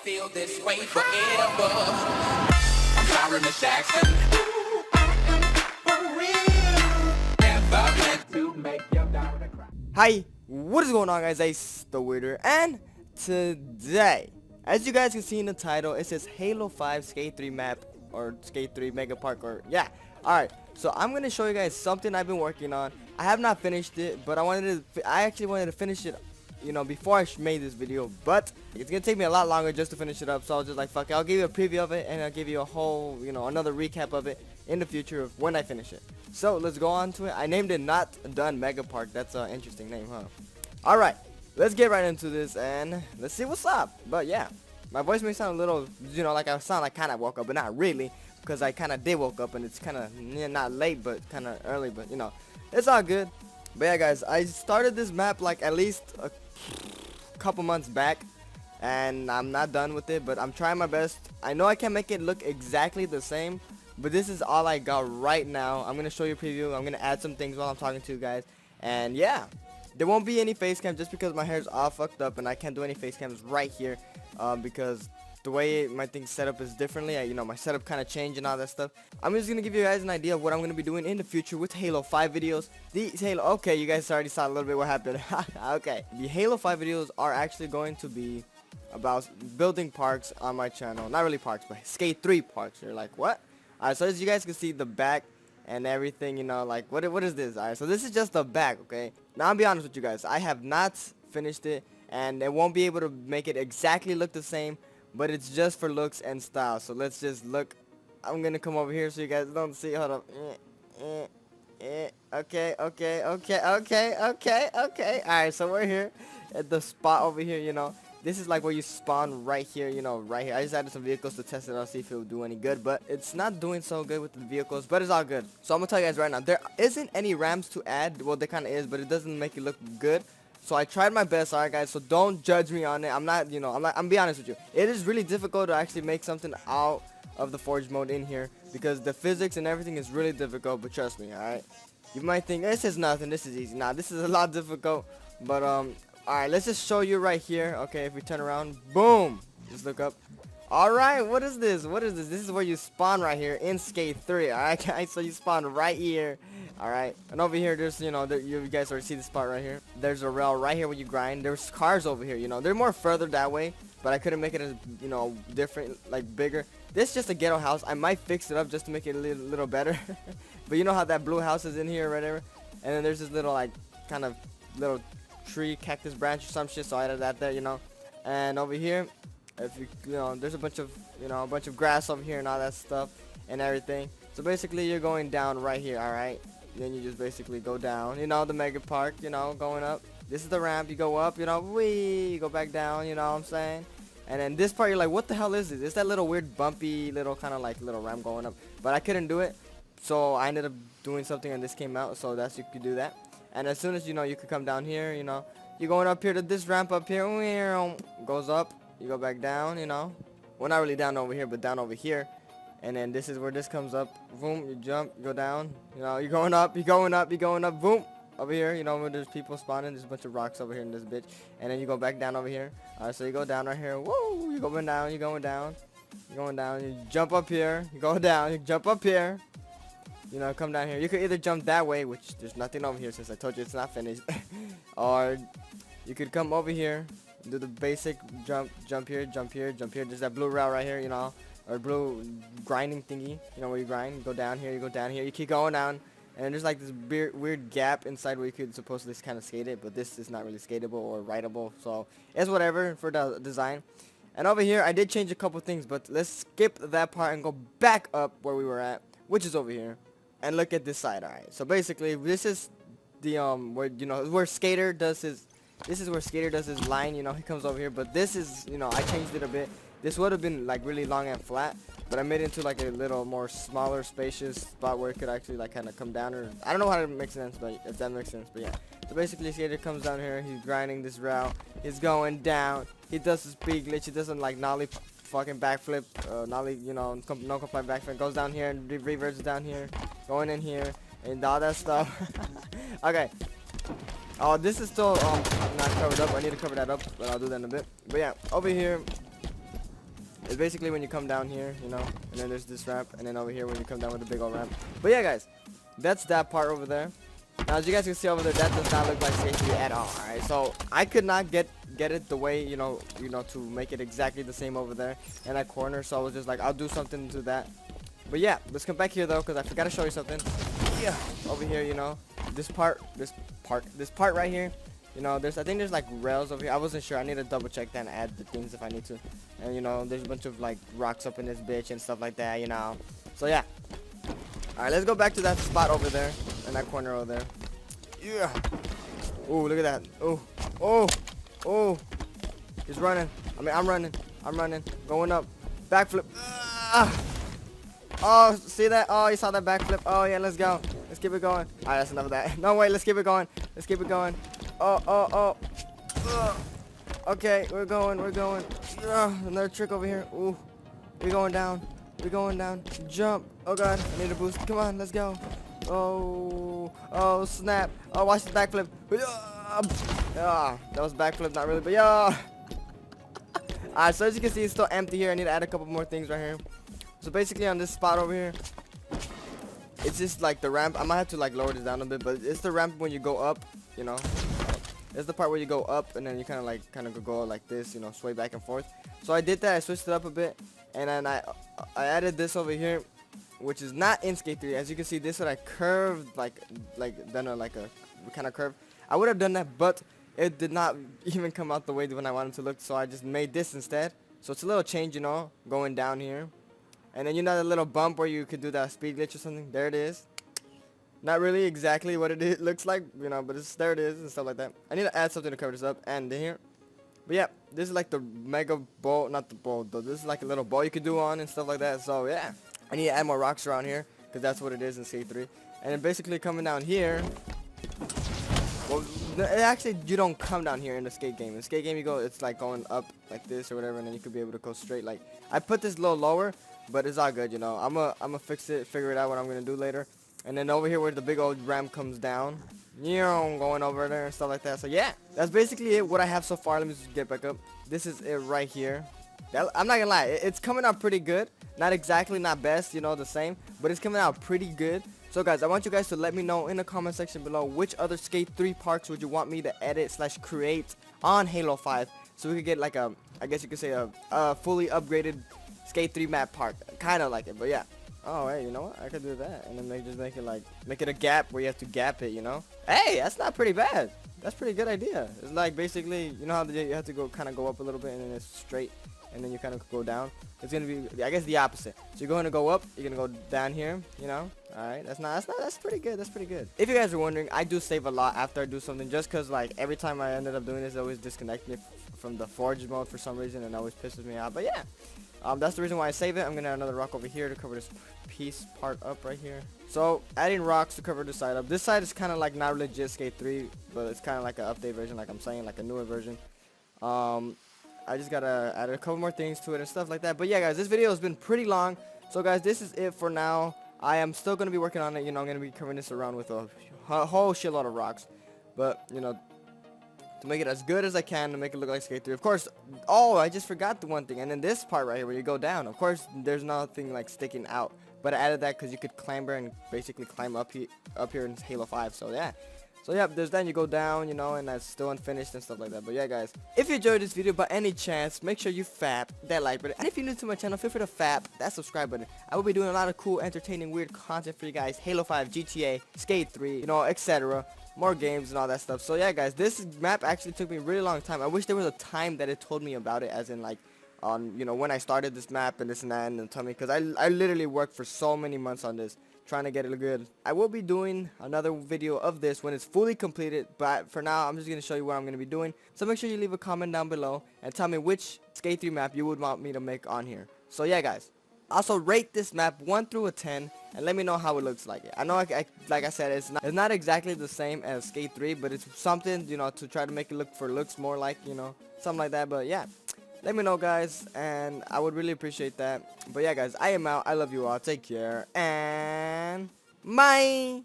feel this way forever. I'm sorry, Miss Jackson. For real. Never meant to make your daughter cry. Hi, what is going on, guys? It's the Weirdo, and today, as you guys can see in the title, it says Halo 5 Skate 3 map, or Skate 3 Mega Park, or yeah. Alright, so I'm gonna show you guys something I've been working on. I have not finished it, but I actually wanted to finish it, you know, before I made this video, but it's gonna take me a lot longer just to finish it up. So I was just like, fuck it, I'll give you a preview of it, and I'll give you a whole, you know, another recap of it in the future of when I finish it. So let's go on to it. I named it Not Done Mega Park. That's an interesting name, huh? Alright, let's get right into this and let's see what's up. But yeah, my voice may sound a little, you know, like I sound like kind of woke up, but not really, because I kind of did woke up, and it's kind of not late, but kind of early, but you know, it's all good. But yeah, guys, I started this map like at least a couple months back, and I'm not done with it, but I'm trying my best. I know I can't make it look exactly the same, but this is all I got right now. I'm gonna show you a preview. I'm gonna add some things while I'm talking to you guys, and yeah, there won't be any face cam just because my hair's all fucked up and I can't do any face cams right here, because the way my thing's set up is differently. You know, my setup kind of changed and all that stuff. I'm just gonna give you guys an idea of what I'm gonna be doing in the future with Halo 5 videos. These Halo, okay, you guys already saw a little bit what happened. Okay, the Halo 5 videos are actually going to be about building parks on my channel. Not really parks, but Skate 3 parks. You're like, what? Alright, so as you guys can see, the back and everything, you know, like what is this? Alright, so this is just the back, okay? Now I'll be honest with you guys, I have not finished it, and it won't be able to make it exactly look the same, but it's just for looks and style. So let's just look. I'm gonna come over here so you guys don't see. Hold up. Okay. Alright, so we're here at the spot over here, you know. This is like where you spawn right here, you know, right here. I just added some vehicles to test it out, see if it will do any good, but it's not doing so good with the vehicles, but it's all good. So I'm gonna tell you guys right now, there isn't any ramps to add. Well, there kind of is, but it doesn't make it look good. So I tried my best, alright guys, so don't judge me on it. I'm not, you know, I'm be honest with you. It is really difficult to actually make something out of the Forge mode in here, because the physics and everything is really difficult, but trust me, alright? You might think, this is nothing, this is easy. Nah, this is a lot difficult, but, alright, let's just show you right here. Okay, if we turn around, boom, just look up. Alright, what is this? What is this? This is where you spawn right here in Skate 3, alright guys? So you spawn right here. Alright, and over here there's, you know, you guys already see the spot right here. There's a rail right here where you grind. There's cars over here, you know. They're more further that way, but I couldn't make it as, you know, different, like bigger. This is just a ghetto house. I might fix it up just to make it a little better. But you know how that blue house is in here or whatever? And then there's this little, like, kind of little tree, cactus branch or some shit, so I added that there, you know. And over here, if you know, there's a bunch of, you know, a bunch of grass over here and all that stuff and everything. So basically you're going down right here, alright? Then you just basically go down, you know, the mega park, you know, going up. This is the ramp. You go up, you know, you go back down, you know what I'm saying? And then this part, you're like, what the hell is this? It's that little weird bumpy little kind of like little ramp going up, but I couldn't do it, so I ended up doing something and this came out. So that's, you could do that. And as soon as, you know, you could come down here, you know, you're going up here to this ramp up here, goes up, you go back down, you know, well, not really down over here, but down over here. And then this is where this comes up. Boom, you jump, you go down. You know, you're going up, you're going up, you're going up. Boom, over here. You know, where there's people spawning. There's a bunch of rocks over here in this bitch. And then you go back down over here. Alright, so you go down right here. Woo, you're going down, you're going down. You're going down. You jump up here. You go down. You jump up here. You know, come down here. You could either jump that way, which there's nothing over here since I told you it's not finished. Or you could come over here, do the basic jump here, jump here, jump here. There's that blue rail right here, you know. Or blue grinding thingy, you know, where you grind, you go down here, you go down here, you keep going down, and there's like this weird gap inside where you could supposedly kind of skate it, but this is not really skatable or rideable, so it's whatever for the design. And over here, I did change a couple things, but let's skip that part and go back up where we were at, which is over here, and look at this side. Alright, so basically, this is the, where, you know, where Skater does his, this is where Skater does his line, you know, he comes over here, but this is, you know, I changed it a bit. This would have been like really long and flat, but I made it into like a little more smaller, spacious spot where it could actually like kind of come down, or I don't know how to make sense, but if that makes sense. But yeah, so basically Skater comes down here, he's grinding this route, he's going down, he does his speed glitch, he doesn't like nollie fucking backflip, nollie, you know, no comply backflip, goes down here and reverts down here, going in here and all that stuff. Okay. Oh, this is still not covered up. I need to cover that up, but I'll do that in a bit. But yeah, over here, It's basically when you come down here, you know, and then there's this ramp, and then over here when you come down with the big old ramp. But yeah, guys, that's that part over there. Now, as you guys can see over there, that does not look like Skate 3 at all. Alright, so I could not get it the way, you know, to make it exactly the same over there in that corner. So I was just like, I'll do something to that. But yeah, let's come back here though, because I forgot to show you something. Yeah, over here, you know, this part right here. You know, I think there's like rails over here. I wasn't sure. I need to double check that and add the things if I need to. And you know, there's a bunch of like rocks up in this bitch and stuff like that, you know. So yeah. Alright, let's go back to that spot over there. In that corner over there. Yeah. Oh, look at that. Oh. Oh. Oh. He's running. I mean, I'm running. Going up. Backflip. Ah. Oh, see that? Oh, you saw that backflip. Oh, yeah, let's go. Let's keep it going. Alright, that's enough of that. No, wait, let's keep it going. Oh. Okay, we're going. Another trick over here. Ooh. We're going down. Jump. Oh, God. I need a boost. Come on, let's go. Oh, snap. Oh, watch the backflip. Yeah, that was backflip, not really, but yeah. Alright, so as you can see, it's still empty here. I need to add a couple more things right here. So basically on this spot over here, it's just like the ramp. I might have to like lower this down a bit, but it's the ramp when you go up, you know. It's the part where you go up and then you kind of go like this, you know, sway back and forth. So I did that. I switched it up a bit, and then I added this over here, which is not in Skate 3. As you can see, this one I curved like done a kind of curve. I would have done that, but it did not even come out the way when I wanted to look. So I just made this instead. So it's a little change, you know, going down here. And then you know the little bump where you could do that speed glitch or something. There it is. Not really exactly what it looks like, you know, but there it is and stuff like that. I need to add something to cover this up and here. But yeah, this is like the mega bowl, not the bowl though. This is like a little bowl you could do on and stuff like that. So yeah, I need to add more rocks around here because that's what it is in Skate 3. And then basically coming down here. Well, actually, you don't come down here in the skate game. In the skate game, you go, it's like going up like this or whatever, and then you could be able to go straight. Like, I put this a little lower, but it's all good, you know. I'm gonna fix it, figure it out what I'm gonna do later. And then over here where the big old ramp comes down, you know, going over there and stuff like that. So yeah, that's basically it. What I have so far. Let me just get back up. This is it right here. I'm not gonna lie, it's coming out pretty good. Not exactly, not best, you know, the same, but it's coming out pretty good. So guys, I want you guys to let me know in the comment section below which other Skate 3 parks would you want me to edit / create on Halo 5, so we could get like a, I guess you could say a fully upgraded Skate 3 map park, kind of like it. But yeah. Oh, hey, you know what? I could do that, and then just make it a gap where you have to gap it, you know? Hey, that's not pretty bad. That's a pretty good idea. It's like basically, you know how you have to go kind of go up a little bit, and then it's straight, and then you kind of go down. It's gonna be, I guess, the opposite. So you're going to go up, you're gonna go down here, you know? All right, that's pretty good. That's pretty good. If you guys are wondering, I do save a lot after I do something, just cause like every time I ended up doing this, it always disconnects me from the forge mode for some reason, and it always pisses me off. But yeah. That's the reason why I save it. I'm gonna add another rock over here to cover this piece part up right here. So adding rocks to cover this side up. This side is kind of like not legit Skate 3, but it's kind of like an update version, like I'm saying, like a newer version. I just gotta add a couple more things to it and stuff like that. But yeah, guys, this video has been pretty long. So guys, this is it for now. I am still gonna be working on it. You know, I'm gonna be covering this around with a whole shitload of rocks. But you know, to make it as good as I can, to make it look like Skate 3. Of course, oh, I just forgot the one thing. And then this part right here where you go down, of course, there's nothing like sticking out. But I added that because you could clamber and basically climb up here in Halo 5. So yeah. So yeah, there's that, and you go down, you know, and that's still unfinished and stuff like that. But yeah, guys, if you enjoyed this video by any chance, make sure you fap that like button. And if you're new to my channel, feel free to fap that subscribe button. I will be doing a lot of cool, entertaining, weird content for you guys. Halo 5, GTA, Skate 3, you know, etc. More games and all that stuff. So yeah, guys, this map actually took me a really long time. I wish there was a time that it told me about it, as in like on, you know, when I started this map and this and that, and tell me, because I literally worked for so many months on this, trying to get it good. I will be doing another video of this when it's fully completed, but for now I'm just going to show you what I'm going to be doing. So make sure you leave a comment down below and tell me which Skate 3 map you would want me to make on here. So yeah, guys, also rate this map 1 through a 10 and let me know how it looks like. I know like I said, it's not exactly the same as Skate 3, but it's something, you know, to try to make it looks more like, you know, something like that. But yeah, let me know, guys, and I would really appreciate that. But yeah, guys, I am out. I love you all. Take care, and bye.